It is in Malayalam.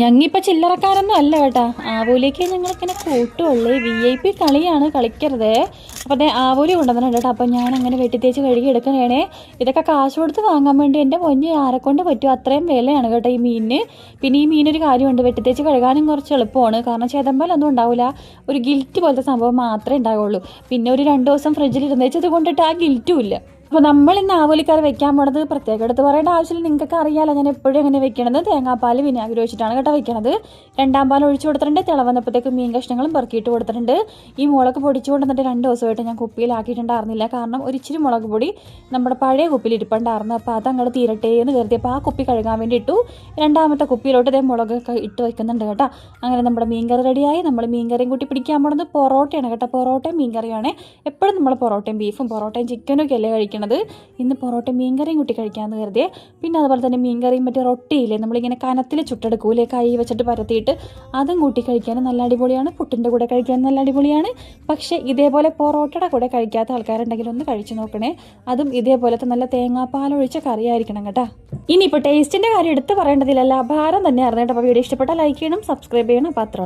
ഞങ്ങിപ്പോൾ ചില്ലറക്കാരൊന്നും അല്ല കേട്ടാ. ആവോലിക്ക് ഞങ്ങളിങ്ങനെ കൂട്ടുള്ളൂ. VIP കളിയാണ്, കളിക്കരുത്. അപ്പോൾ അതേ ആവോലി കൊണ്ടുവന്നിട്ടുണ്ട് കേട്ടോ. അപ്പോൾ ഞാൻ അങ്ങനെ വെട്ടിത്തേച്ച് കഴുകി എടുക്കണേ. ഇതൊക്കെ കാശ് കൊടുത്ത് വാങ്ങാൻ വേണ്ടി എൻ്റെ പൊന്നി ആരെക്കൊണ്ട് പറ്റും, അത്രയും വിലയാണ് കേട്ടോ ഈ മീനിന്. പിന്നെ ഈ മീനൊരു കാര്യമുണ്ട്, വെട്ടിത്തേച്ച് കഴുകാനും കുറച്ച് എളുപ്പമാണ്. കാരണം ചേതമ്പലൊന്നും ഉണ്ടാവില്ല, ഒരു ഗിൽറ്റ് പോലത്തെ സംഭവം മാത്രമേ ഉണ്ടാവുള്ളൂ. പിന്നെ ഒരു 2 ദിവസം ഫ്രിഡ്ജിൽ ഇരുന്നേച്ചത് കൊണ്ടിട്ട് ആ ഗിൽറ്റും ഇല്ല. അപ്പോൾ നമ്മൾ ഇന്ന് ആവോലിക്കറി വെക്കാൻ പോണത് പ്രത്യേകം എടുത്ത് പറയേണ്ട ആവശ്യമില്ല, നിങ്ങൾക്ക് അറിയാമല്ലോ ഞാൻ എപ്പോഴും എങ്ങനെ വെക്കണത്. തേങ്ങാപ്പാൽ വിനാഗിരി ഒഴിച്ചിട്ടാണ് കേട്ടോ വെക്കണത്. 2ാം പാൽ ഒഴിച്ചു കൊടുത്തിട്ടുണ്ട്. തിളവന്നപ്പോഴത്തേക്ക് മീൻ കഷ്ണങ്ങളും പെറുക്കിയിട്ട് കൊടുത്തിട്ടുണ്ട്. ഈ മുളക് പൊടിച്ചു കൊണ്ടുവന്നിട്ട് 2 ദിവസമായിട്ട് ഞാൻ കുപ്പിയിലാക്കിയിട്ടുണ്ടായിരുന്നില്ല. കാരണം ഒരു ഇച്ചിരി മുളക് പൊടി നമ്മുടെ പഴയ കുപ്പിയിൽ ഇരിപ്പുണ്ടായിരുന്നു. അപ്പോൾ അത് അങ്ങോട്ട് തീരട്ടെ എന്ന് കരുതിയപ്പോൾ ആ കുപ്പി കഴുകാൻ വേണ്ടി ഇട്ടു. 2ാമത്തെ കുപ്പിയിലോട്ട് ഇതേ മുളകൊക്കെ ഇട്ട് വയ്ക്കുന്നുണ്ട് കേട്ടോ. അങ്ങനെ നമ്മുടെ മീൻകറി റെഡിയായി. നമ്മൾ മീൻകറിയും കൂട്ടി പിടിക്കാൻ പോണത് പൊറോട്ടയാണ് കേട്ടോ. പൊറോട്ടയും മീൻകറിയാണ്. എപ്പോഴും നമ്മൾ പൊറോട്ടയും ബീഫും പൊറോട്ടയും ചിക്കനും ഒക്കെ അല്ലേ കഴിക്കണം. ഇന്ന് പൊറോട്ട മീൻകറിയും കൂട്ടി കഴിക്കാമെന്ന് കരുതിയേ. പിന്നെ അതുപോലെ തന്നെ മീൻകറിയും മറ്റേ റൊട്ടിയില്ലേ, നമ്മളിങ്ങനെ കനത്തിൽ ചുട്ടെടുക്കൂലേ, കൈ വെച്ചിട്ട് പരത്തിയിട്ട്, അതും കൂട്ടി കഴിക്കാനും നല്ല അടിപൊളിയാണ്. പുട്ടിൻ്റെ കൂടെ കഴിക്കാനും നല്ല അടിപൊളിയാണ്. പക്ഷേ ഇതേപോലെ പൊറോട്ടയുടെ കൂടെ കഴിക്കാത്ത ആൾക്കാരുണ്ടെങ്കിൽ ഒന്ന് കഴിച്ചു നോക്കണേ. അതും ഇതേപോലത്തെ നല്ല തേങ്ങാപ്പാലൊഴിച്ച കറിയായിരിക്കണം കേട്ടോ. ഇനിയിപ്പോൾ ടേസ്റ്റിൻ്റെ കാര്യം എടുത്ത് പറയേണ്ടതില്ലല്ല, ഭാരം തന്നെയായിരുന്നു കേട്ടോ. അപ്പോൾ വീഡിയോ ഇഷ്ടപ്പെട്ടാൽ ലൈക്ക് ചെയ്യണം, സബ്സ്ക്രൈബ് ചെയ്യണം. അപ്പോൾ അത്ര